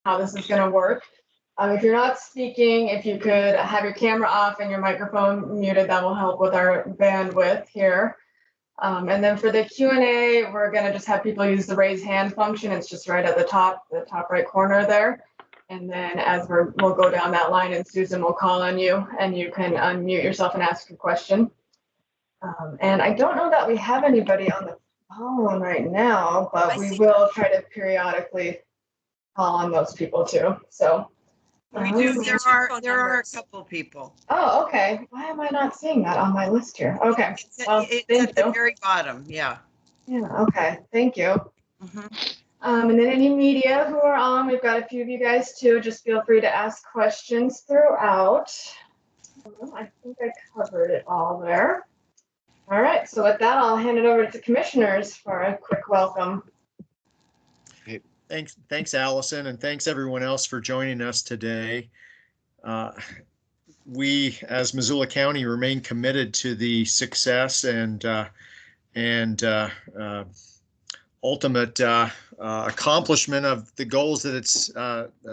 how this is going to work. If you're not speaking, if you could have your camera off and your microphone muted, that will help with our bandwidth here. And then for the Q&A, we're going to just have people use the raise hand function. It's just right at the top right corner there. And then as we'll go down that line, and Susan will call on you, and you can unmute yourself and ask your question. And I don't know that we have anybody on the phone right now, but we will try to periodically call on those people too. So. We do. There are a couple people. Oh, okay. Why am I not seeing that on my list here? Okay. It's at the very bottom. Yeah. Yeah. Okay. Thank you. Mm-hmm. And then any media who are on, we've got a few of you guys too. Just feel free to ask questions throughout. I think I covered it all there. All right. So with that, I'll hand it over to commissioners for a quick welcome. Thanks, Allison, and thanks everyone else for joining us today. We, as Missoula County, remain committed to the success and ultimate accomplishment of the goals that it's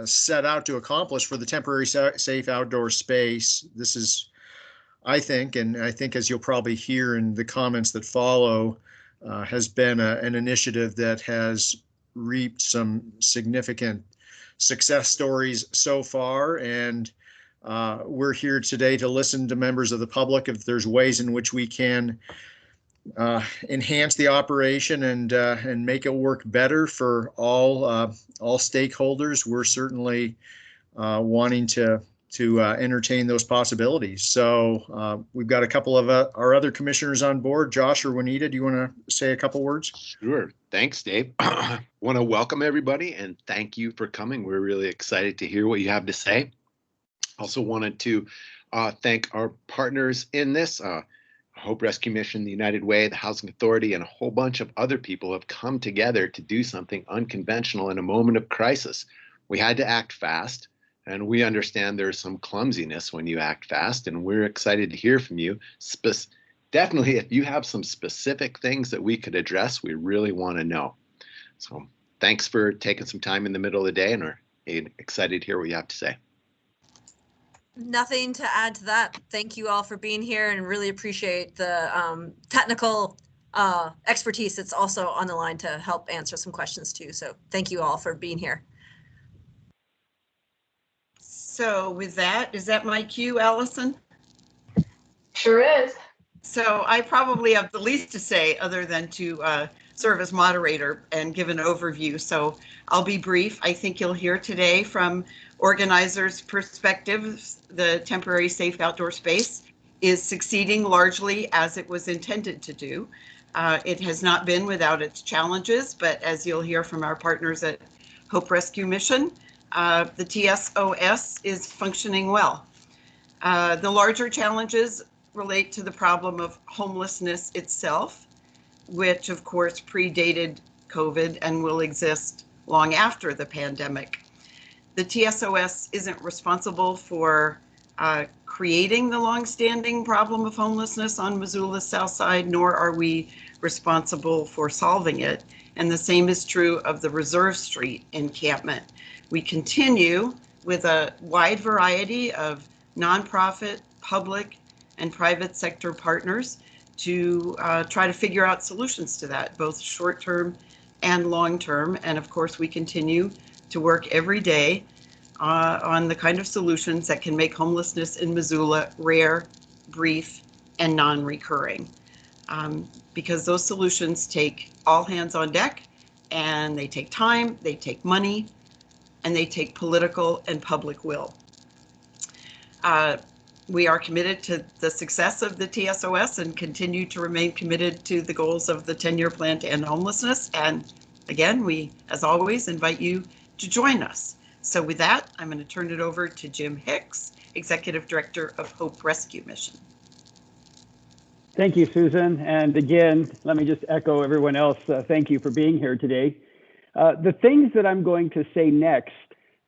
set out to accomplish for the temporary safe outdoor space. This is, I think as you'll probably hear in the comments that follow, has been an initiative that has reaped some significant success stories so far, and we're here today to listen to members of the public if there's ways in which we can enhance the operation and make it work better for all stakeholders. We're certainly wanting to entertain those possibilities. So we've got a couple of our other commissioners on board. Josh or Juanita, do you want to say a couple words? Sure. Thanks, Dave. Want to welcome everybody and thank you for coming. We're really excited to hear what you have to say. Also wanted to thank our partners in this. Hope Rescue Mission, the United Way, the Housing Authority, and a whole bunch of other people have come together to do something unconventional in a moment of crisis. We had to act fast. And we understand there's some clumsiness when you act fast, and we're excited to hear from you. Definitely, if you have some specific things that we could address, we really want to know. So thanks for taking some time in the middle of the day, and we're excited to hear what you have to say. Nothing to add to that. Thank you all for being here, and really appreciate the technical expertise that's also on the line to help answer some questions too. So thank you all for being here. So with that, is that my cue, Allison? Sure is. So I probably have the least to say other than to serve as moderator and give an overview. So I'll be brief. I think you'll hear today from organizers' perspectives, the temporary safe outdoor space is succeeding largely as it was intended to do. It has not been without its challenges, but as you'll hear from our partners at Hope Rescue Mission, the TSOS is functioning well. The larger challenges relate to the problem of homelessness itself, which of course predated COVID and will exist long after the pandemic. The TSOS isn't responsible for creating the longstanding problem of homelessness on Missoula's South Side, nor are we responsible for solving it. And the same is true of the Reserve Street encampment. We continue with a wide variety of nonprofit, public, and private sector partners to try to figure out solutions to that, both short-term and long-term. And of course, we continue to work every day on the kind of solutions that can make homelessness in Missoula rare, brief, and non-recurring. Because those solutions take all hands on deck, and they take time, they take money, and they take political and public will. We are committed to the success of the TSOS and continue to remain committed to the goals of the 10-year plan to end homelessness. And again, we, as always, invite you to join us. So with that, I'm going to turn it over to Jim Hicks, Executive Director of Hope Rescue Mission. Thank you, Susan. And again, let me just echo everyone else. Thank you for being here today. The things that I'm going to say next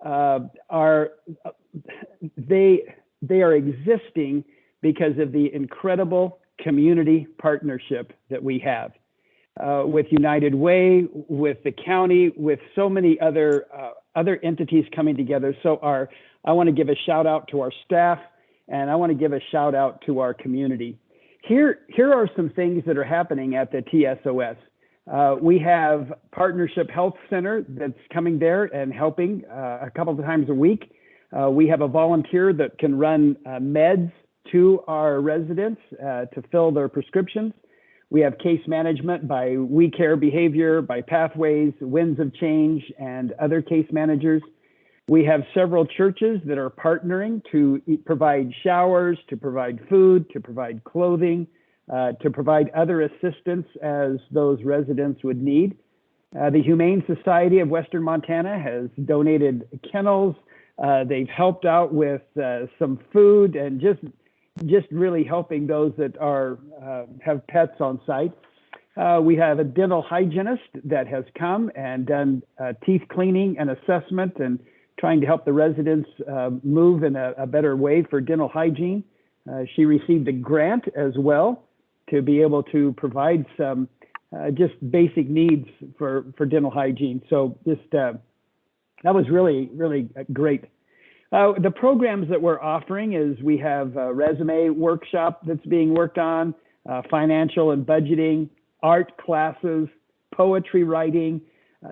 are existing because of the incredible community partnership that we have with United Way, with the county, with so many other other entities coming together. So I want to give a shout out to our staff, and I want to give a shout out to our community. Here are some things that are happening at the TSOS. We have Partnership Health Center that's coming there and helping a couple of times a week. We have a volunteer that can run meds to our residents to fill their prescriptions. We have case management by We Care Behavior, by Pathways, Winds of Change, and other case managers. We have several churches that are partnering to provide showers, to provide food, to provide clothing, to provide other assistance as those residents would need. The Humane Society of Western Montana has donated kennels. They've helped out with some food and just really helping those that have pets on site. We have a dental hygienist that has come and done teeth cleaning and assessment and trying to help the residents move in a better way for dental hygiene. She received a grant as well to be able to provide some just basic needs for dental hygiene. So just that was really, really great. The programs that we're offering is we have a resume workshop that's being worked on, financial and budgeting, art classes, poetry writing,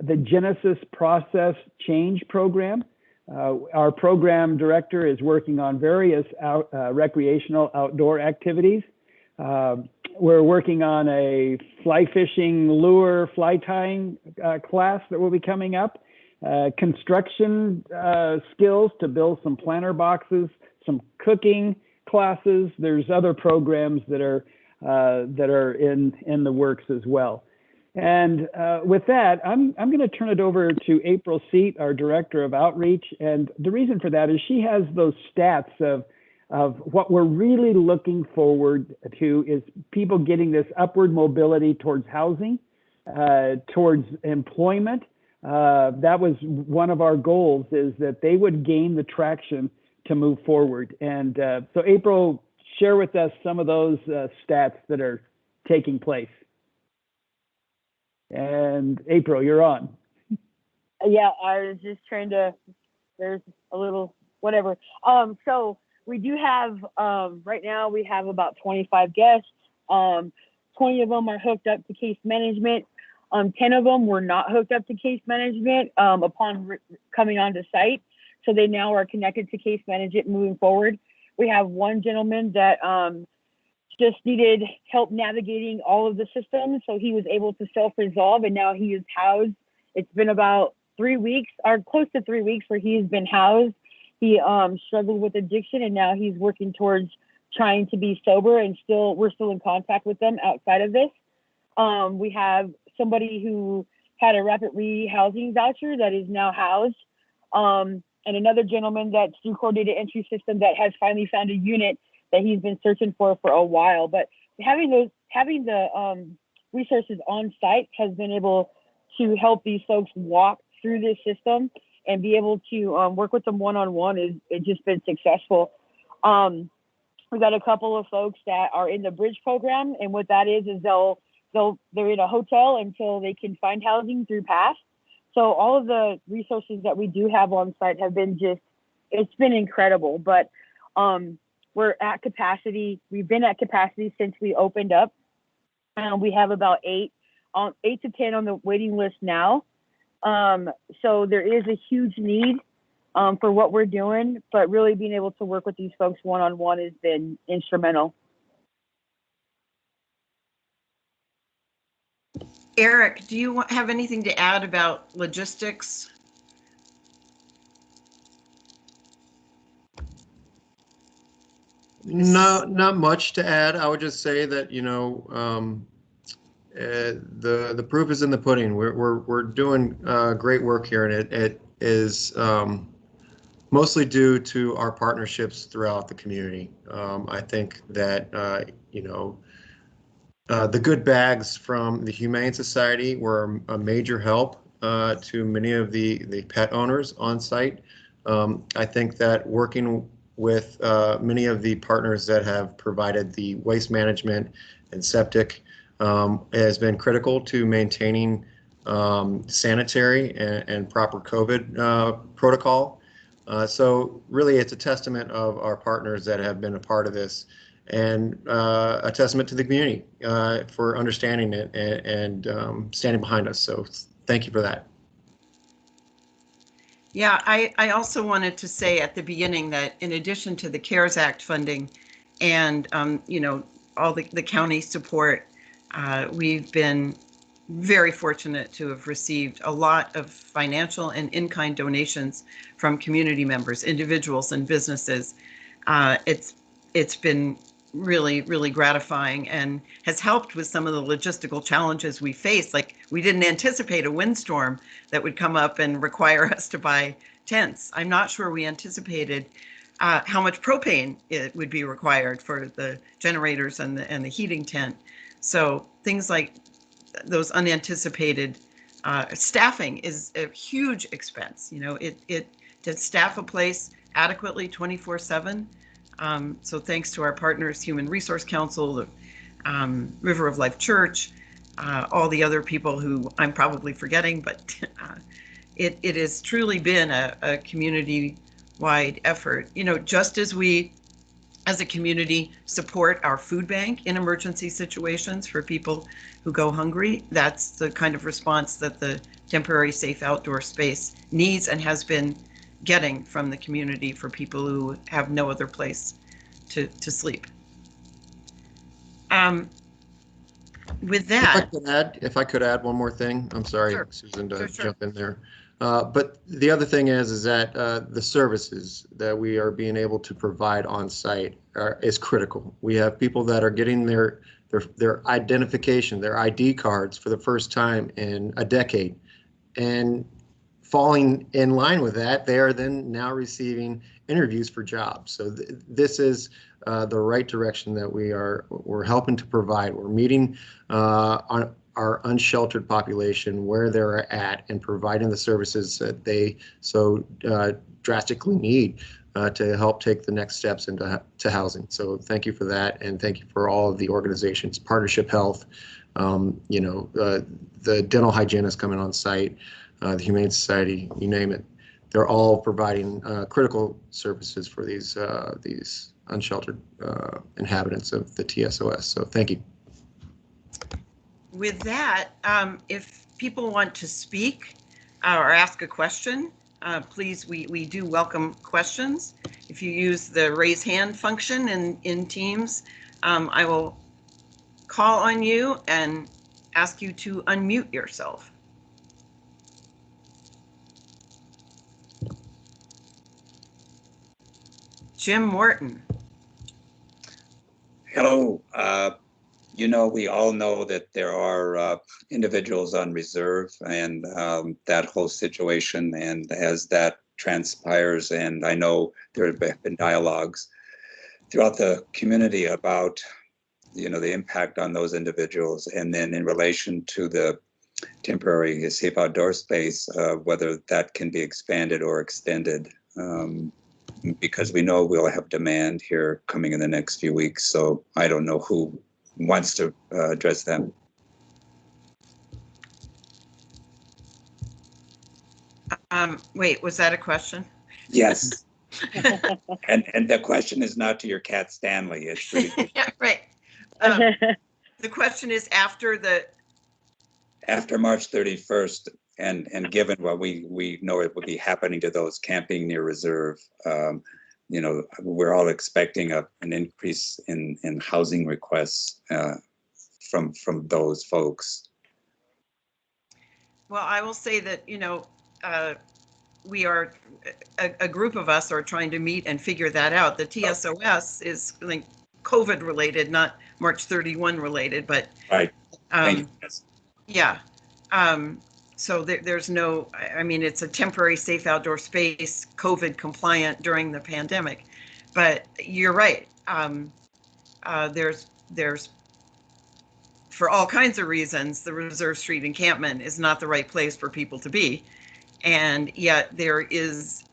the Genesis Process Change program. Our program director is working on various recreational outdoor activities. We're working on a fly fishing lure fly tying class that will be coming up. Construction skills to build some planter boxes, some cooking classes. There's other programs that are in the works as well. And with that, I'm going to turn it over to April Seat, our Director of Outreach. And the reason for that is she has those stats of what we're really looking forward to is people getting this upward mobility towards housing, towards employment. That was one of our goals, is that they would gain the traction to move forward. And so April, share with us some of those stats that are taking place. And April, you're on. Yeah, I was just trying to, there's a little, whatever. So we do have, right now we have about 25 guests. 20 of them are hooked up to case management. 10 of them were not hooked up to case management upon coming onto site. So they now are connected to case management moving forward. We have one gentleman that just needed help navigating all of the systems. So he was able to self-resolve, and now he is housed. It's been about 3 weeks, or close to 3 weeks, where he's been housed. He struggled with addiction, and now he's working towards trying to be sober, and we're still in contact with them outside of this. We have somebody who had a rapid rehousing voucher that is now housed. And another gentleman that's through coordinated entry system that has finally found a unit that he's been searching for a while. But having the resources on site has been able to help these folks walk through this system and be able to work with them one-on-one. It's just been successful. We got a couple of folks that are in the Bridge program, and what that is they're in a hotel until they can find housing through PASS. So all of the resources that we do have on site have been it's been incredible. But we're at capacity. We've been at capacity since we opened up. We have about 8 to 10 on the waiting list now. So there is a huge need for what we're doing, but really being able to work with these folks one-on-one has been instrumental. Eric, do you have anything to add about logistics? No, not much to add. I would just say that, the proof is in the pudding. We're doing great work here, and it is mostly due to our partnerships throughout the community. I think that the good bags from the Humane Society were a major help to many of the pet owners on site. I think that working with many of the partners that have provided the waste management and septic has been critical to maintaining sanitary and proper COVID protocol. So really, it's a testament of our partners that have been a part of this, and a testament to the community for understanding it and standing behind us. So thank you for that. Yeah, I also wanted to say at the beginning that in addition to the CARES Act funding and, all the county support, we've been very fortunate to have received a lot of financial and in-kind donations from community members, individuals and businesses. It's been really, really gratifying and has helped with some of the logistical challenges we face. Like, we didn't anticipate a windstorm that would come up and require us to buy tents. I'm not sure we anticipated how much propane it would be required for the generators and the heating tent. So things like those unanticipated staffing is a huge expense. It to staff a place adequately 24/7. So thanks to our partners, Human Resource Council, the River of Life Church, all the other people who I'm probably forgetting, but it has truly been a community-wide effort. Just as we, as a community, support our food bank in emergency situations for people who go hungry, that's the kind of response that the temporary safe outdoor space needs and has been getting from the community for people who have no other place to sleep. With that, If I could add one more thing, I'm sorry, Sure. Susan, to Sure. jump in there. But the other thing is that the services that we are being able to provide on site is critical. We have people that are getting their identification, their ID cards for the first time in a decade, and falling in line with that, they are then now receiving interviews for jobs. So this is the right direction that we're helping to provide. We're meeting on our unsheltered population where they're at and providing the services that they so drastically need to help take the next steps into housing. So thank you for that, and thank you for all of the organizations, Partnership Health, the dental hygienists coming on site, the Humane Society, you name it. They're all providing critical services for these unsheltered inhabitants of the TSOS. So thank you. with that, if people want to speak or ask a question, please, we do welcome questions. If you use the raise hand function in Teams, I will call on you and ask you to unmute yourself. Jim Morton. Hello. We all know that there are individuals on reserve and that whole situation. And as that transpires, and I know there have been dialogues throughout the community about, the impact on those individuals. And then in relation to the temporary safe outdoor space, whether that can be expanded or extended. Because we know we'll have demand here coming in the next few weeks. So I don't know who wants to address them. Wait, was that a question? Yes. and the question is not to your cat Stanley. It's really Yeah, right. The question is after March 31st. And given what we know it would be happening to those camping near reserve, we're all expecting an increase in housing requests from those folks. Well, I will say that, we are, a group of us are trying to meet and figure that out. The TSOS is COVID related, not March 31 related, but right. Yeah. So there's no, it's a temporary safe outdoor space, COVID compliant during the pandemic. But you're right. There's for all kinds of reasons, the Reserve Street encampment is not the right place for people to be. And yet there is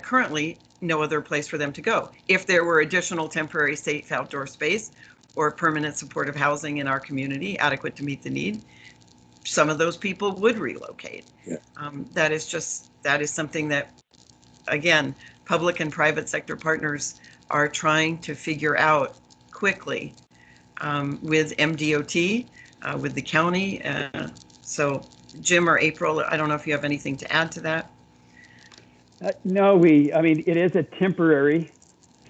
currently no other place for them to go. If there were additional temporary safe outdoor space or permanent supportive housing in our community adequate to meet the need, some of those people would relocate. Yeah. That is something that, again, public and private sector partners are trying to figure out quickly with MDOT, with the county. So Jim or April, I don't know if you have anything to add to that. No, I mean, it is a temporary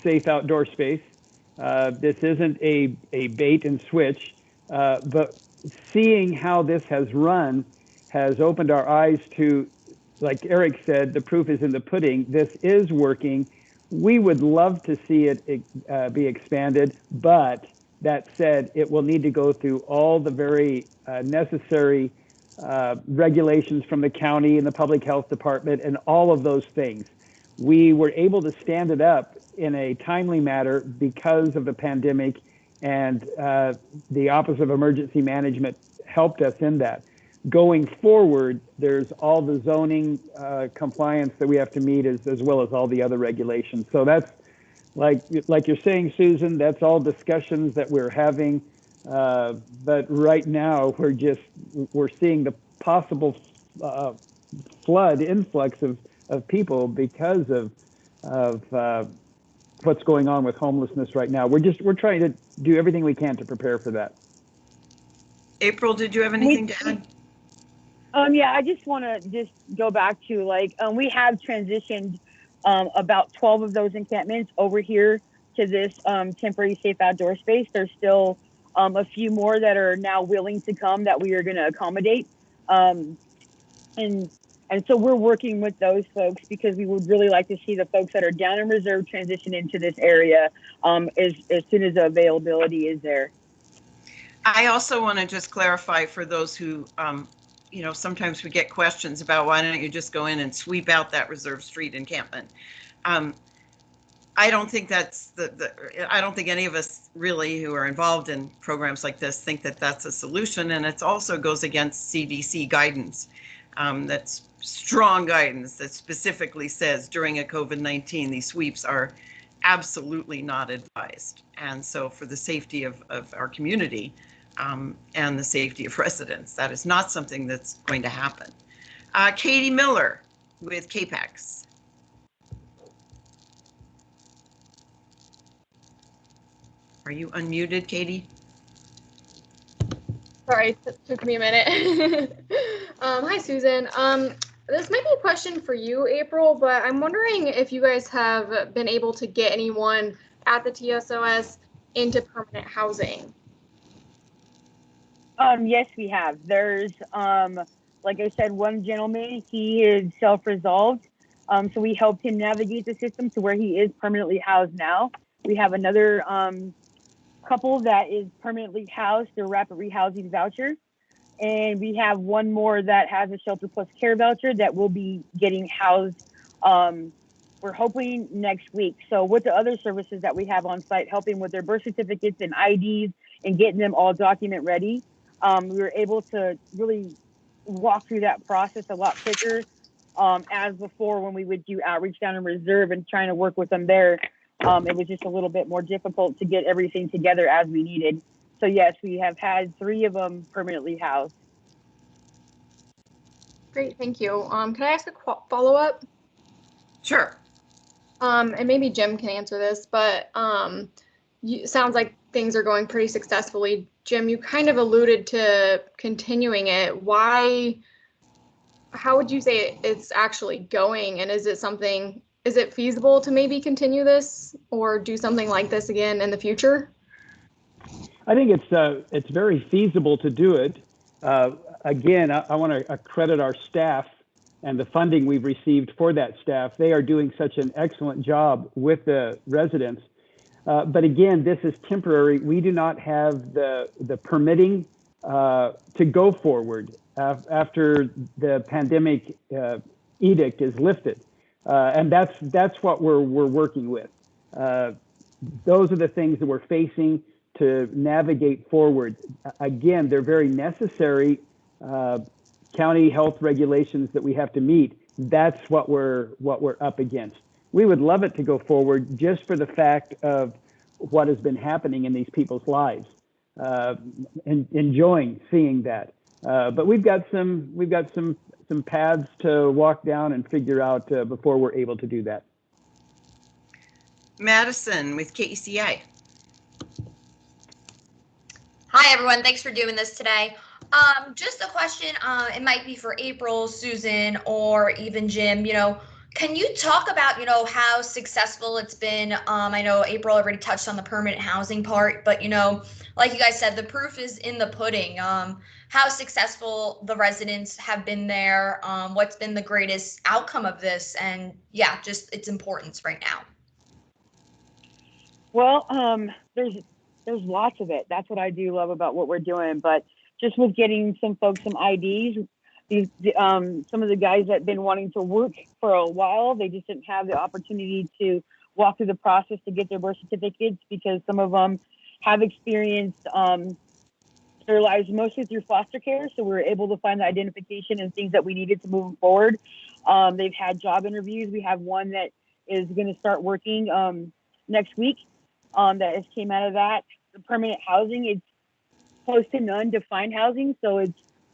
safe outdoor space. This isn't a bait and switch, but seeing how this has run has opened our eyes to, like Eric said, the proof is in the pudding. This is working. We would love to see it be expanded, but that said, it will need to go through all the very necessary regulations from the county and the public health department and all of those things. We were able to stand it up in a timely manner because of the pandemic, and the Office of Emergency Management helped us in that. Going forward, there's all the zoning compliance that we have to meet as well as all the other regulations. So that's like you're saying, Susan, that's all discussions that we're having. But right now we're seeing the possible influx of people because of what's going on with homelessness right now. We're trying to do everything we can to prepare for that. April, did you have anything to add? Yeah, I just want to go back to we have transitioned about 12 of those encampments over here to this temporary safe outdoor space. There's still a few more that are now willing to come that we are going to accommodate. And so we're working with those folks because we would really like to see the folks that are down in reserve transition into this area as soon as the availability is there. I also want to just clarify for those who, sometimes we get questions about why don't you just go in and sweep out that reserve street encampment. I don't think that's I don't think any of us really who are involved in programs like this think that that's a solution. And it also goes against CDC guidance. That's strong guidance that specifically says during a COVID-19, these sweeps are absolutely not advised. And so for the safety of our community and the safety of residents, that is not something that's going to happen. Katie Miller with CAPEX. Are you unmuted, Katie? Sorry, it took me a minute. Hi, Susan. This might be a question for you, April, but I'm wondering if you guys have been able to get anyone at the TSOS into permanent housing. Yes, we have. There's, like I said, one gentleman, he is self-resolved. So we helped him navigate the system to where he is permanently housed now. We have another couple that is permanently housed through a rapid rehousing voucher. And we have one more that has a shelter plus care voucher that will be getting housed, we're hoping next week. So with the other services that we have on site, helping with their birth certificates and IDs and getting them all document ready, we were able to really walk through that process a lot quicker as before when we would do outreach down in reserve and trying to work with them there. It was just a little bit more difficult to get everything together as we needed. So yes, we have had 3 of them permanently housed. Great, thank you. Can I ask a follow-up? Sure. And maybe Jim can answer this, but sounds like things are going pretty successfully. Jim, you kind of alluded to continuing it. How would you say it's actually going? And is it feasible to maybe continue this or do something like this again in the future? I think it's very feasible to do it. Again, I want to credit our staff and the funding we've received for that staff. They are doing such an excellent job with the residents. But again, this is temporary. We do not have the permitting to go forward after the pandemic edict is lifted. And that's what we're working with. Those are the things that we're facing to navigate forward. Again, they're very necessary county health regulations that we have to meet. That's what we're up against. We would love it to go forward just for the fact of what has been happening in these people's lives, and enjoying seeing that. But we've got some paths to walk down and figure out before we're able to do that. Madison with KECI. Hi, everyone. Thanks for doing this today. Just a question. It might be for April, Susan, or even Jim. Can you talk about, how successful it's been? I know April already touched on the permanent housing part, but, like you guys said, the proof is in the pudding. How successful the residents have been there, what's been the greatest outcome of this, and yeah, just its importance right now. Well, there's lots of it. That's what I do love about what we're doing. But just with getting some folks some IDs, some of the guys that have been wanting to work for a while, they just didn't have the opportunity to walk through the process to get their birth certificates because some of them have experienced their lives mostly through foster care. So we were able to find the identification and things that we needed to move them forward. They've had job interviews. We have one that is going to start working next week. That has came out of that. The permanent housing, it's close to none to find housing, so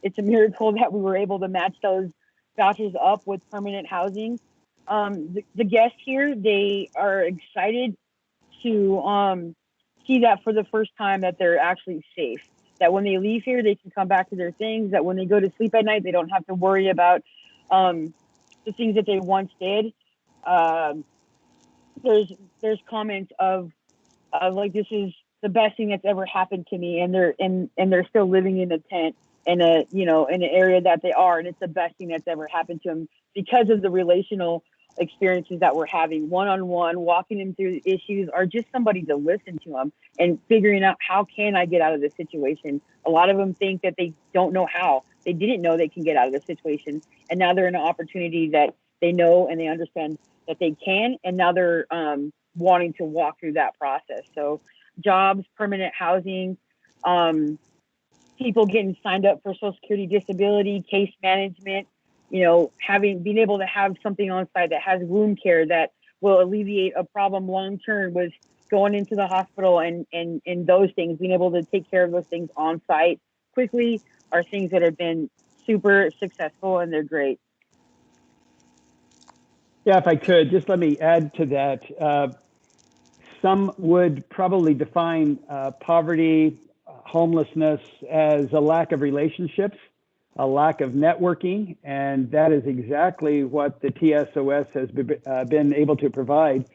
it's a miracle that we were able to match those vouchers up with permanent housing. The guests here, they are excited to see that for the first time that they're actually safe. That when they leave here, they can come back to their things. That when they go to sleep at night, they don't have to worry about the things that they once did. There's comments of like, this is the best thing that's ever happened to me, and they're still living in a tent in an area that they are, and it's the best thing that's ever happened to them because of the relational experiences that we're having, one-on-one, walking them through issues, or just somebody to listen to them and figuring out how can I get out of this situation. A lot of them think that they don't know how. They didn't know they can get out of the situation, and now they're in an opportunity that they know and they understand that they can, and now they're wanting to walk through that process. So jobs, permanent housing, people getting signed up for Social Security, disability, case management, being able to have something on site that has wound care that will alleviate a problem long term with going into the hospital and those things, being able to take care of those things on site quickly are things that have been super successful, and they're great. Yeah, if I could, just let me add to that. Some would probably define poverty, homelessness as a lack of relationships, a lack of networking, and that is exactly what the TSOS has been able to provide.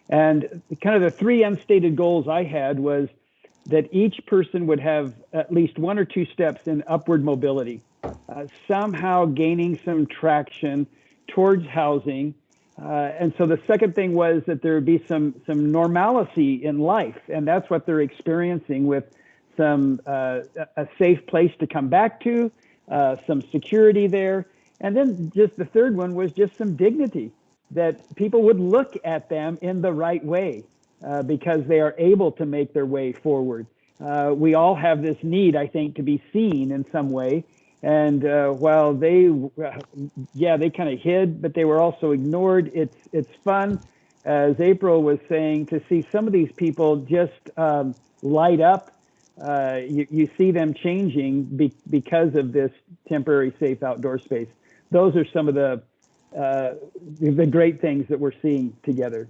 And kind of the three unstated goals I had was that each person would have at least one or two steps in upward mobility, somehow gaining some traction towards housing. And so the second thing was that there would be some normalcy in life, and that's what they're experiencing with some a safe place to come back to, some security there. And then just the third one was just some dignity, that people would look at them in the right way because they are able to make their way forward. We all have this need, I think, to be seen in some way. And while they kind of hid, but they were also ignored. It's fun, as April was saying, to see some of these people just light up. You see them changing because of this temporary safe outdoor space. Those are some of the great things that we're seeing together.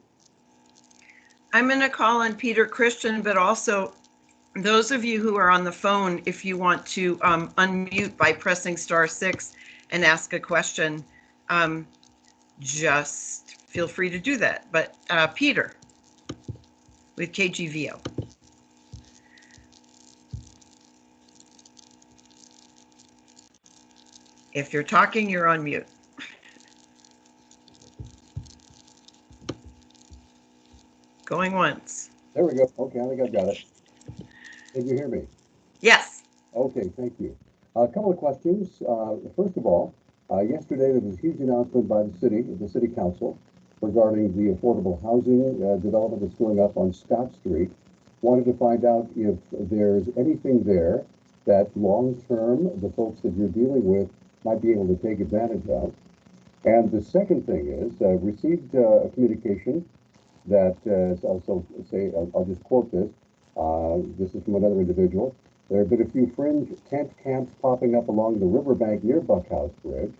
I'm going to call on Peter Christian, but also those of you who are on the phone, if you want to unmute by pressing *6 and ask a question, just feel free to do that. But Peter with KGVO. If you're talking, you're on mute. Going once. There we go. Okay, I think I've got it. Can you hear me? Yes. Okay, thank you. A couple of questions. First of all, yesterday there was a huge announcement by the city council, regarding the affordable housing development that's going up on Scott Street. Wanted to find out if there's anything there that long-term the folks that you're dealing with might be able to take advantage of. And the second thing is, received a communication that, I'll just quote this. This is from another individual. There have been a few fringe tent camps popping up along the riverbank near Buckhouse Bridge.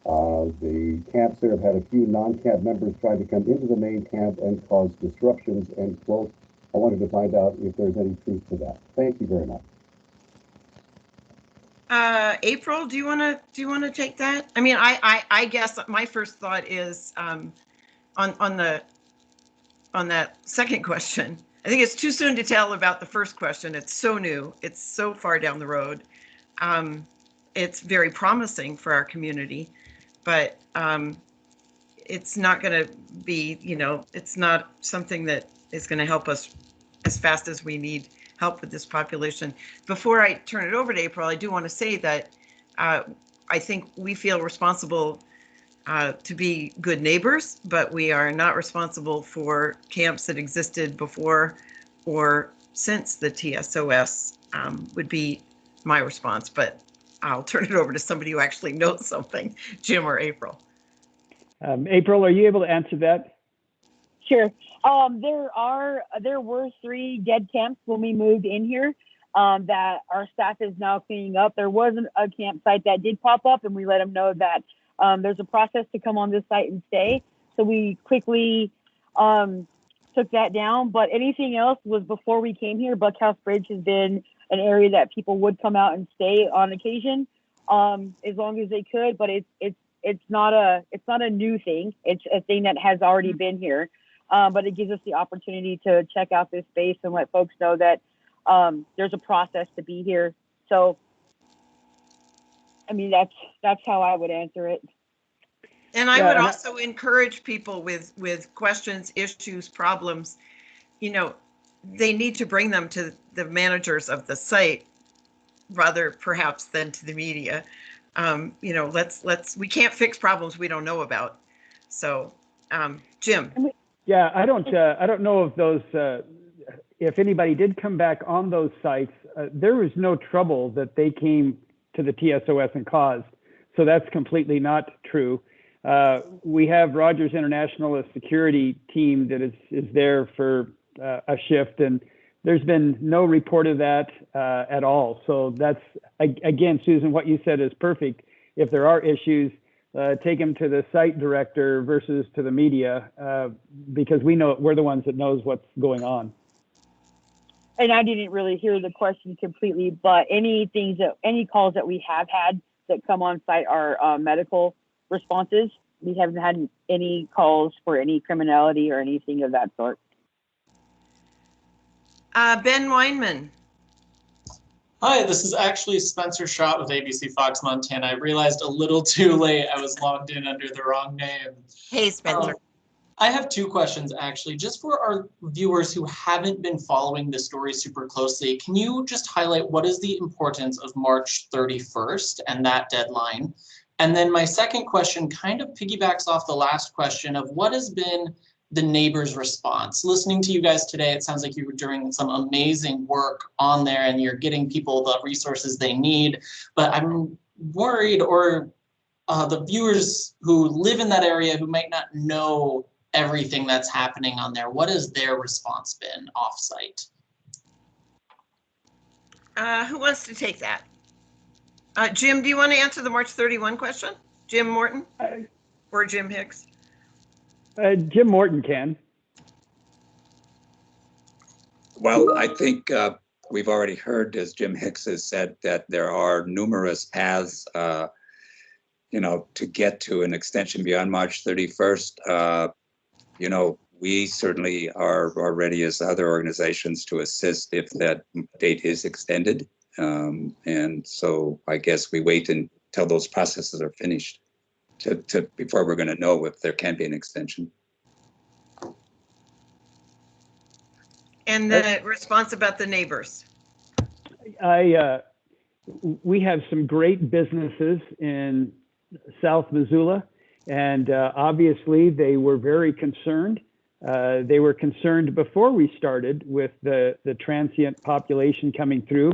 The camps there have had a few non-camp members try to come into the main camp and cause disruptions, end quote. I wanted to find out if there's any truth to that. Thank you very much. April, do you want to take that? I mean, I guess my first thought is on that second question. I think it's too soon to tell about the first question. It's so new. It's so far down the road. It's very promising for our community, but it's not going to be, it's not something that is going to help us as fast as we need help with this population. Before I turn it over to April, I do want to say that I think we feel responsible to be good neighbors, but we are not responsible for camps that existed before or since the TSOS would be my response, but I'll turn it over to somebody who actually knows something, Jim or April. April, are you able to answer that? Sure. There were 3 dead camps when we moved in here that our staff is now cleaning up. There wasn't a campsite that did pop up, and we let them know that there's a process to come on this site and stay. So we quickly took that down. But anything else was before we came here. Buckhouse Bridge has been an area that people would come out and stay on occasion, as long as they could. But it's not a new thing. It's a thing that has already been here. But it gives us the opportunity to check out this space and let folks know that there's a process to be here. So, I mean, that's how I would answer it. And I would also encourage people with questions, issues, problems, they need to bring them to the managers of the site rather perhaps than to the media. We can't fix problems we don't know about. So, Jim. Yeah, I don't know if those, if anybody did come back on those sites, there was no trouble that they came to the TSOS and caused. So that's completely not true. We have Rogers International, a security team that is there for a shift, and there's been no report of that at all. So that's, again, Susan, what you said is perfect. If there are issues, take them to the site director versus to the media, because we're the ones that knows what's going on. And I didn't really hear the question completely, but any calls that we have had that come on site are medical responses. We haven't had any calls for any criminality or anything of that sort. Ben Weinman. Hi, this is actually Spencer Schott with ABC Fox Montana. I realized a little too late I was logged in under the wrong name. Hey, Spencer. I have 2 questions, actually. Just for our viewers who haven't been following the story super closely, can you just highlight what is the importance of March 31st and that deadline? And then my second question kind of piggybacks off the last question of what has been the neighbors' response. Listening to you guys today, it sounds like you were doing some amazing work on there and you're getting people the resources they need. But I'm worried, or the viewers who live in that area who might not know everything that's happening on there, what has their response been off-site? Who wants to take that? Jim, do you want to answer the March 31 question? Jim Morton or Jim Hicks? Jim Morton can. Well, I think we've already heard, as Jim Hicks has said, that there are numerous paths, to get to an extension beyond March 31st. We certainly are ready as other organizations to assist if that date is extended. And so I guess we wait until those processes are finished before we're going to know if there can be an extension. And the response about the neighbors. We have some great businesses in South Missoula, and obviously they were very concerned. They were concerned before we started with the transient population coming through,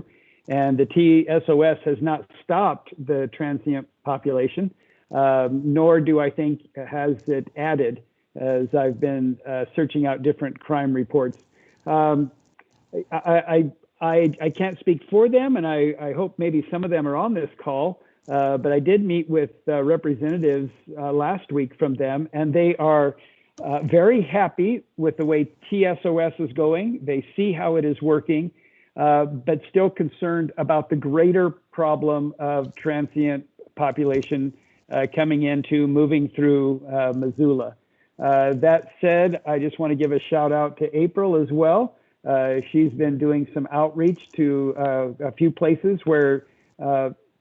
and the TSOS has not stopped the transient population, nor do I think has it added, as I've been searching out different crime reports. I I can't speak for them, and I hope maybe some of them are on this call, but I did meet with representatives last week from them, and they are very happy with the way TSOS is going. They see how it is working, but still concerned about the greater problem of transient population moving through Missoula. That said, I just want to give a shout out to April as well. She's been doing some outreach to a few places where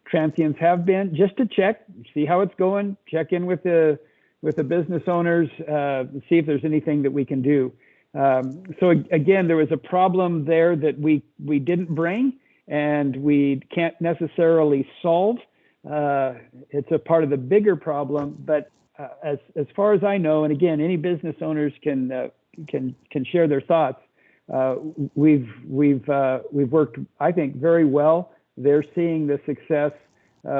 transients have been, just to check, see how it's going, check in with the business owners, see if there's anything that we can do. So again, there was a problem there that we didn't bring and we can't necessarily solve. It's a part of the bigger problem, but as far as I know, and again, any business owners can share their thoughts. We've worked, I think, very well. They're seeing the success.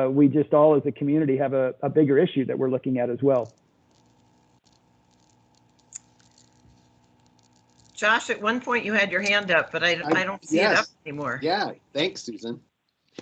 We just all as a community have a bigger issue that we're looking at as well. Josh, at one point you had your hand up, but I don't see it up anymore. Yeah, thanks, Susan.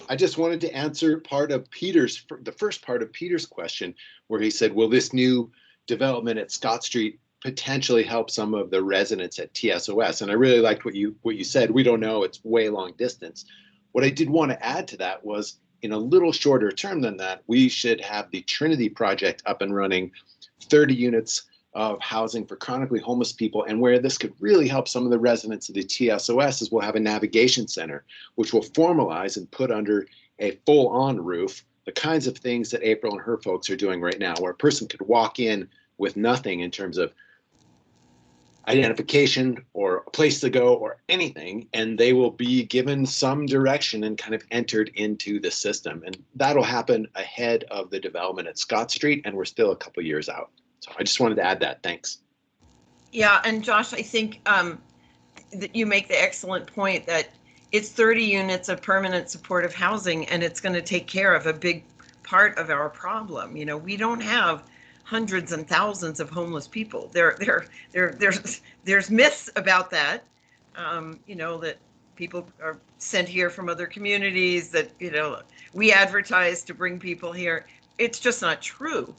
I just wanted to answer the first part of Peter's question, where he said, will this new development at Scott Street potentially help some of the residents at TSOS? And I really liked what you said. We don't know, it's way long distance. What I did want to add to that was, in a little shorter term than that, we should have the Trinity project up and running, 30 units of housing for chronically homeless people. And where this could really help some of the residents of the TSOS is we'll have a navigation center, which will formalize and put under a full-on roof the kinds of things that April and her folks are doing right now, where a person could walk in with nothing in terms of identification or a place to go or anything, and they will be given some direction and kind of entered into the system. And that'll happen ahead of the development at Scott Street, and we're still a couple years out. So I just wanted to add that. Thanks. Yeah, and Josh, I think that you make the excellent point that it's 30 units of permanent supportive housing, and it's going to take care of a big part of our problem. You know, we don't have hundreds and thousands of homeless people. There's myths about that. You know, that people are sent here from other communities, that, you know, we advertise to bring people here. It's just not true.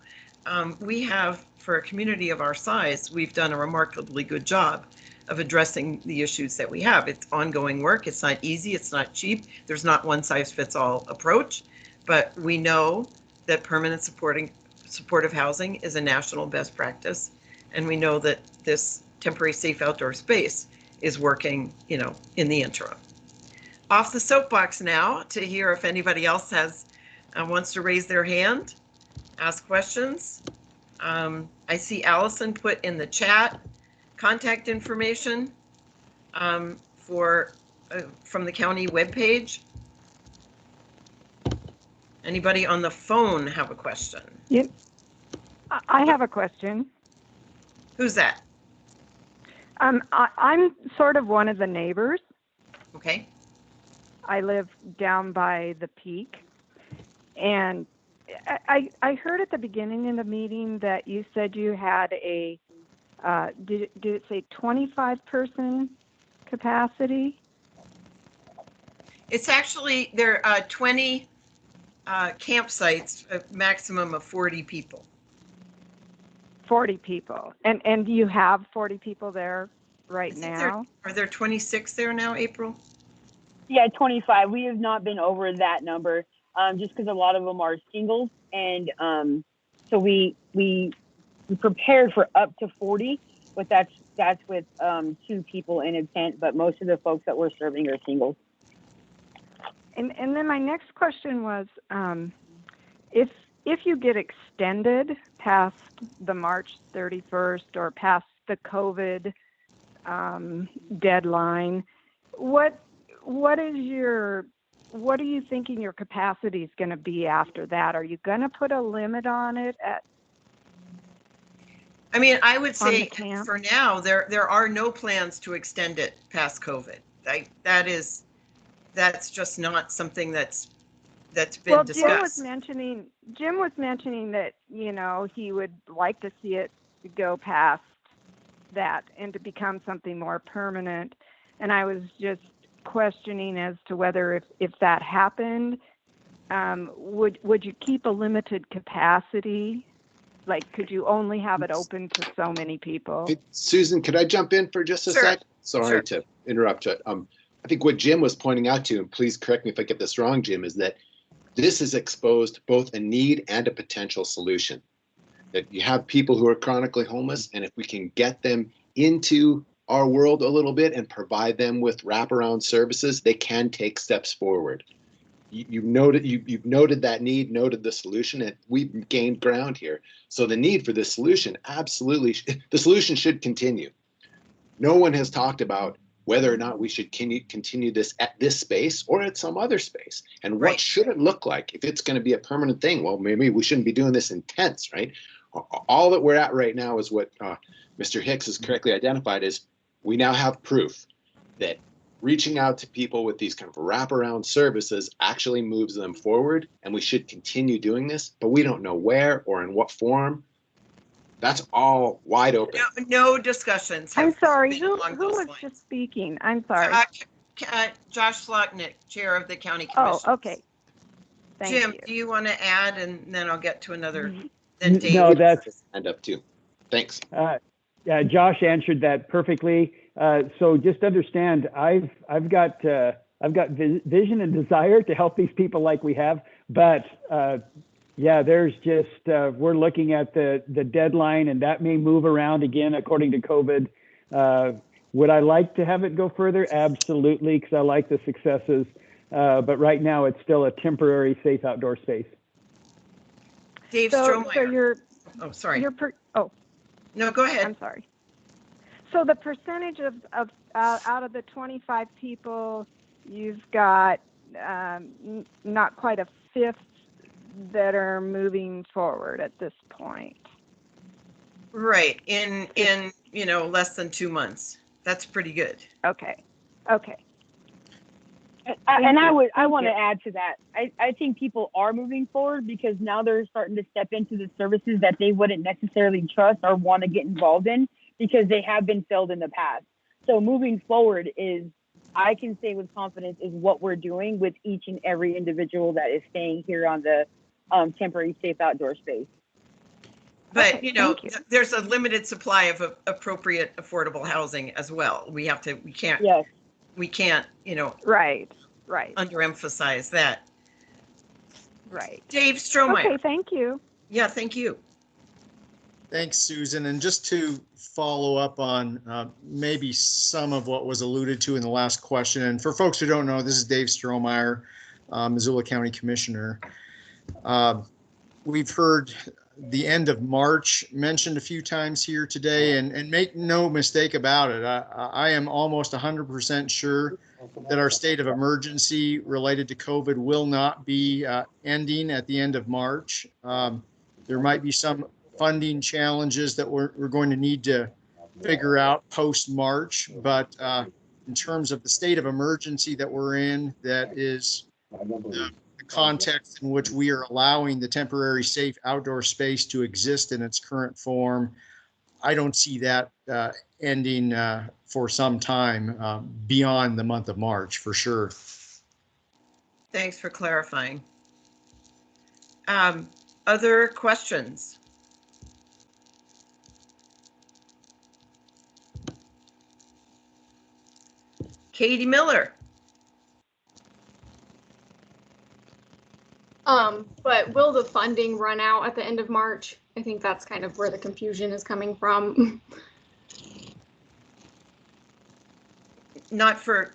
We have, for a community of our size, we've done a remarkably good job of addressing the issues that we have. It's ongoing work. It's not easy. It's not cheap. There's not one size fits all approach, but we know that permanent supportive housing is a national best practice. And we know that this temporary safe outdoor space is working, you know, in the interim. Off the soapbox now to hear if anybody else wants to raise their hand, ask questions. I see Allison put in the chat contact information from the county webpage. Anybody on the phone have a question? Yep. I have a question. Who's that? I'm sort of one of the neighbors. Okay. I live down by the peak, and I heard at the beginning in the meeting that you said you had a, did it say 25-person capacity? It's actually, there are 20 campsites, a maximum of 40 people. 40 people. And do you have 40 people there right now? Are there 26 there now, April? Yeah, 25. We have not been over that number, just because a lot of them are singles. And so we prepared for up to 40, but that's with 2 people in a tent. But most of the folks that we're serving are singles. And then my next question was, if you get extended past the March 31st or past the COVID deadline, what are you thinking your capacity is going to be after that? Are you going to put a limit on it? I mean, I would say for now, there are no plans to extend it past COVID. That's just not something that's been discussed. Jim was mentioning that, you know, he would like to see it go past that and to become something more permanent. And I was just questioning as to whether if that happened, would you keep a limited capacity? Like, could you only have it open to so many people? Hey, Susan, could I jump in for just a Sure. sec? Sorry to interrupt you. I think what Jim was pointing out to, and please correct me if I get this wrong, Jim, is that this has exposed both a need and a potential solution. That you have people who are chronically homeless, and if we can get them into our world a little bit and provide them with wraparound services, they can take steps forward. You've noted that need, noted the solution, and we've gained ground here. So the need for this solution, absolutely, the solution should continue. No one has talked about whether or not we should continue this at this space or at some other space. And what should it look like if it's going to be a permanent thing? Well, maybe we shouldn't be doing this in tents, right? All that we're at right now is what Mr. Hicks has correctly identified is we now have proof that reaching out to people with these kind of wraparound services actually moves them forward, and we should continue doing this, but we don't know where or in what form. That's all wide open. No discussions. I'm sorry, been who along those was lines. just speaking? I'm sorry. Josh Slotnick, Chair of the County Oh, Commission. okay. Thank Jim, you. do you want to add, and then I'll get to another? Then Dave. No, that's End up too. Thanks. yeah. Josh answered that perfectly. So just understand, I've got vision and desire to help these people like we have, but yeah, there's just we're looking at the deadline, and that may move around again according to COVID. Would I like to have it go further? Absolutely, because I like the successes. But right now, it's still a temporary safe outdoor space. Dave So Strohmeyer. you're, Oh, sorry. no, go ahead. I'm sorry. So the percentage of out of the 25 people, you've got not quite a fifth that are moving forward at this point. Right. In less than 2 months. That's pretty good. Okay. And I want to add to that. I think people are moving forward because now they're starting to step into the services that they wouldn't necessarily trust or want to get involved in because they have been failed in the past. So moving forward is, I can say with confidence, is what we're doing with each and every individual that is staying here on the temporary safe outdoor space. But, Okay, there's a limited supply of appropriate affordable housing as well. We can't, Yes. we can't, Right. underemphasize that. Right. Dave Strohmeyer. Okay, thank you. Yeah, thank you. Thanks, Susan. And just to follow up on maybe some of what was alluded to in the last question, and for folks who don't know, this is Dave Strohmeyer, Missoula County Commissioner. We've heard the end of March mentioned a few times here today, and make no mistake about it, I am almost 100% sure that our state of emergency related to COVID will not be ending at the end of March. There might be some funding challenges that we're going to need to figure out post-March, but in terms of the state of emergency that we're in, that is the context in which we are allowing the temporary safe outdoor space to exist in its current form, I don't see that ending for some time beyond the month of March, for sure. Thanks for clarifying. Other questions? Katie Miller. But will the funding run out at the end of March? I think that's kind of where the confusion is coming from. Not for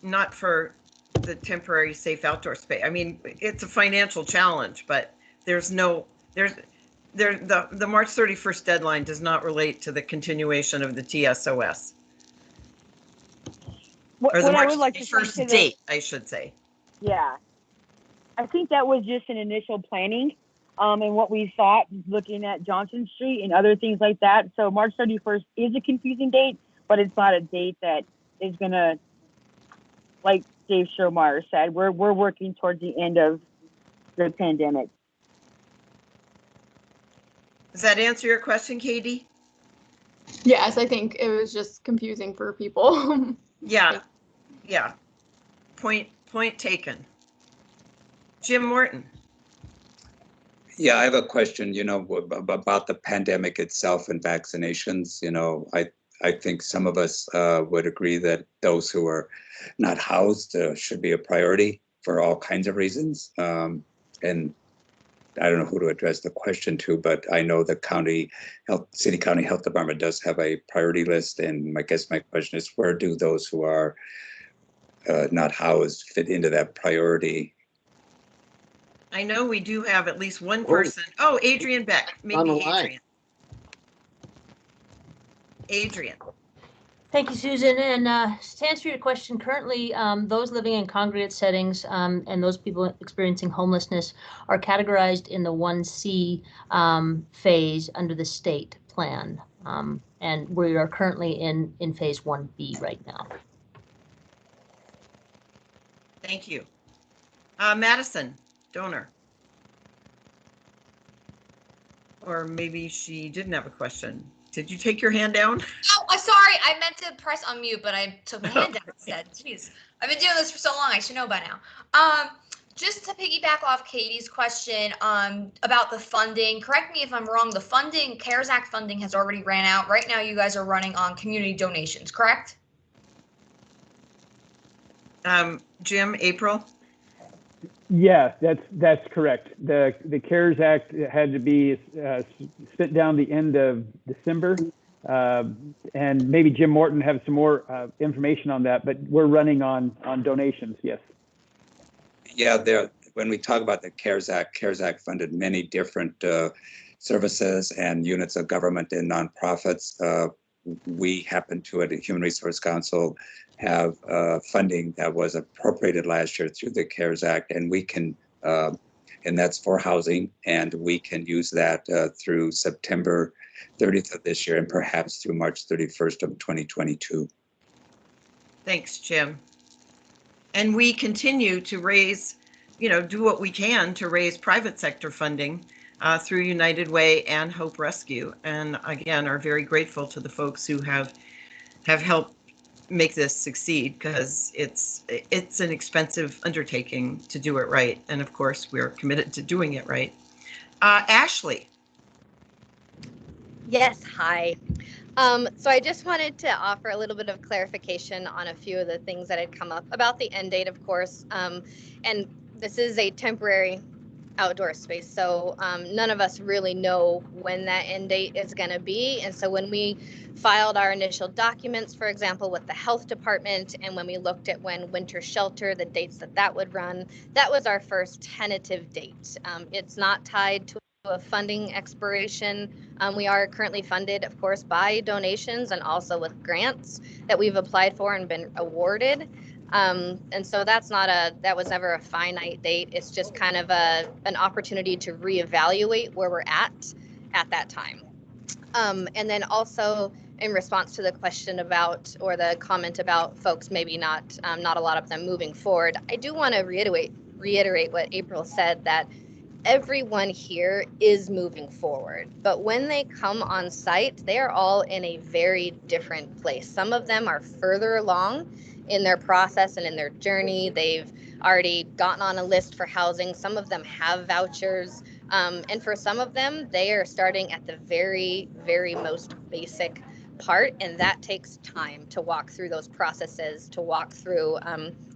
the temporary safe outdoor space. I mean, it's a financial challenge, but the March 31st deadline does not relate to the continuation of the TSOS. Or the March 31st date, I should say. Yeah. I think that was just an initial planning and what we thought looking at Johnson Street and other things like that. So March 31st is a confusing date, but it's not a date that is going to, like Dave Strohmeyer said, we're working towards the end of the pandemic. Does that answer your question, Katie? Yes, I think it was just confusing for people. Yeah. Yeah, point taken. Jim Morton. Yeah, I have a question, about the pandemic itself and vaccinations. I think some of us would agree that those who are not housed should be a priority for all kinds of reasons. And I don't know who to address the question to, but I know the City County Health Department does have a priority list. And I guess my question is, where do those who are not housed fit into that priority? I know we do have at least one person. Oh, Adrian Beck. Maybe On the line. Adrian. Adrian. Thank you, Susan. And to answer your question, currently those living in congregate settings and those people experiencing homelessness are categorized in the 1C phase under the state plan. And we are currently in phase 1B right now. Thank you. Madison, donor. Or maybe she didn't have a question. Did you take your hand down? Oh, I'm sorry. I meant to press unmute, but I took my hand down instead. Jeez, I've been doing this for so long. I should know by now. Just to piggyback off Katie's question about the funding, correct me if I'm wrong, the funding, CARES Act funding has already ran out. Right now, you guys are running on community donations, correct? Jim, April? Yeah, that's correct. The CARES Act had to be spent down the end of December. And maybe Jim Morton have some more information on that, but we're running on donations, yes. Yeah, when we talk about the CARES Act funded many different services and units of government and nonprofits. We happen to, at the Human Resource Council, have funding that was appropriated last year through the CARES Act, and we can, and that's for housing, and we can use that through September 30th of this year and perhaps through March 31st of 2022. Thanks, Jim. And we continue to raise, do what we can to raise private sector funding through United Way and Hope Rescue. And again, are very grateful to the folks who have helped make this succeed, because it's an expensive undertaking to do it right. And of course, we're committed to doing it right. Ashley. Yes, hi. So I just wanted to offer a little bit of clarification on a few of the things that had come up about the end date, of course. And this is a temporary outdoor space, so none of us really know when that end date is going to be. And so when we filed our initial documents, for example, with the health department, and when we looked at when winter shelter, the dates that would run, that was our first tentative date. It's not tied to a funding expiration. We are currently funded, of course, by donations and also with grants that we've applied for and been awarded. And so that was never a finite date. It's just kind of an opportunity to reevaluate where we're at that time. And then also in response to the question about, or the comment about folks maybe not a lot of them moving forward, I do want to reiterate what April said, that everyone here is moving forward, but when they come on site, they are all in a very different place. Some of them are further along in their process and in their journey. They've already gotten on a list for housing. Some of them have vouchers. And for some of them, they are starting at the very, very most basic part. And that takes time to walk through those processes, to walk through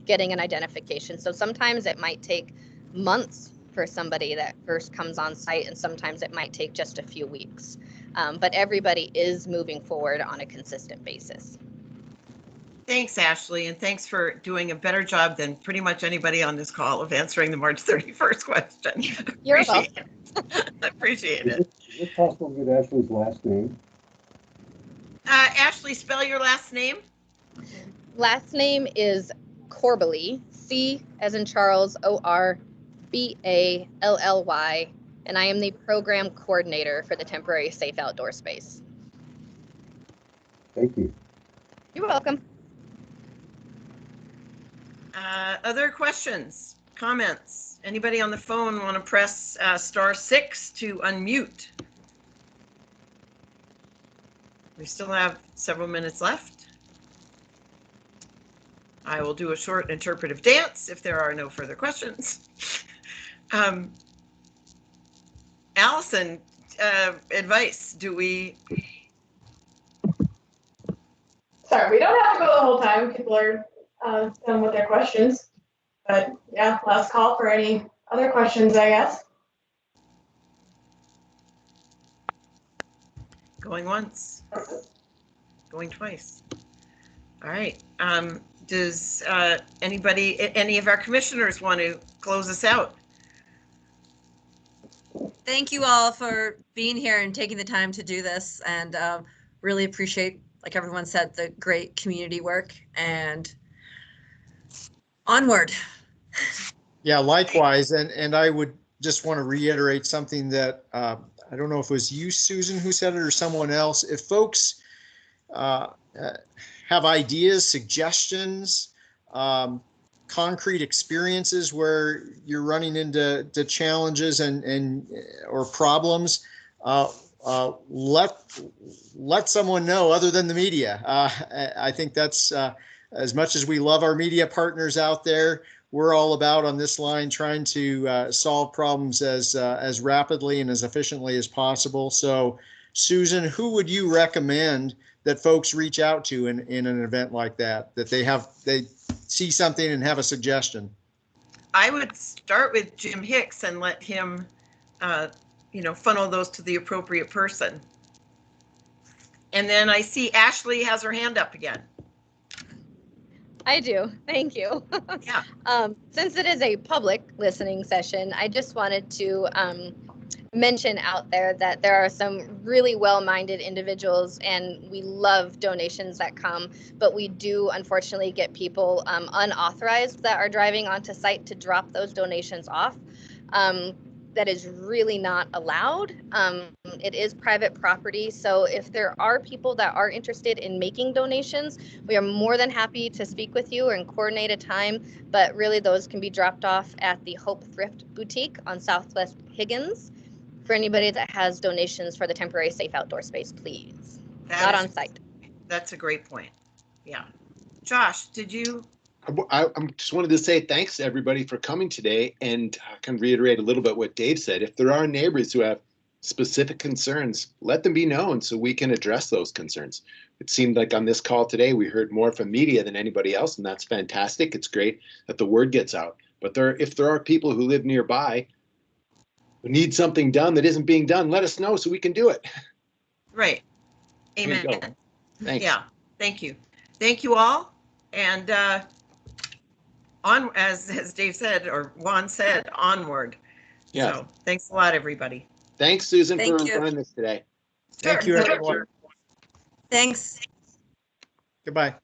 getting an identification. So sometimes it might take months for somebody that first comes on site, and sometimes it might take just a few weeks. But everybody is moving forward on a consistent basis. Thanks, Ashley, and thanks for doing a better job than pretty much anybody on this call of answering the March 31st question. You're Appreciate welcome. it. Appreciate it. Is it possible to get Ashley's last name? Ashley, spell your last name. Last name is Corbally, C as in Charles, O-R-B-A-L-L-Y, and I am the program coordinator for the temporary safe outdoor space. Thank you. You're welcome. Other questions, comments? Anybody on the phone want to press *6 to unmute? We still have several minutes left. I will do a short interpretive dance if there are no further questions. Allison, advice, do we? Sorry, we don't have to go the whole time. People are done with their questions. But yeah, last call for any other questions, I guess. Going once, going twice. All right. Does any of our commissioners want to close us out? Thank you all for being here and taking the time to do this, and really appreciate, like everyone said, the great community work, and onward. Yeah, likewise. And I would just want to reiterate something that I don't know if it was you, Susan, who said it or someone else. If folks have ideas, suggestions, concrete experiences where you're running into challenges and or problems, let someone know other than the media. I think that's as much as we love our media partners out there, we're all about on this line trying to solve problems as rapidly and as efficiently as possible. So, Susan, who would you recommend that folks reach out to in an event like that, that they see something and have a suggestion? I would start with Jim Hicks and let him, funnel those to the appropriate person. And then I see Ashley has her hand up again. I do. Thank you. Yeah. Since it is a public listening session, I just wanted to mention out there that there are some really well-minded individuals, and we love donations that come, but we do unfortunately get people unauthorized that are driving onto site to drop those donations off. That is really not allowed. It is private property. So if there are people that are interested in making donations, we are more than happy to speak with you and coordinate a time. But really, those can be dropped off at the Hope Thrift Boutique on Southwest Higgins. For anybody that has donations for the temporary safe outdoor space, please. Not on site. That's a great point. Yeah. Josh, did you? I just wanted to say thanks to everybody for coming today, and I can reiterate a little bit what Dave said. If there are neighbors who have specific concerns, let them be known so we can address those concerns. It seemed like on this call today, we heard more from media than anybody else, and that's fantastic. It's great that the word gets out. But if there are people who live nearby who need something done that isn't being done, let us know so we can do it. Right. Amen. Thanks. Yeah. Thank you. Thank you all. And on, as Dave said, or Juan said, onward. Yeah. So thanks a lot, everybody. Thanks, Susan, Thank for you. running this today. Thank you, everyone. Thanks. Goodbye.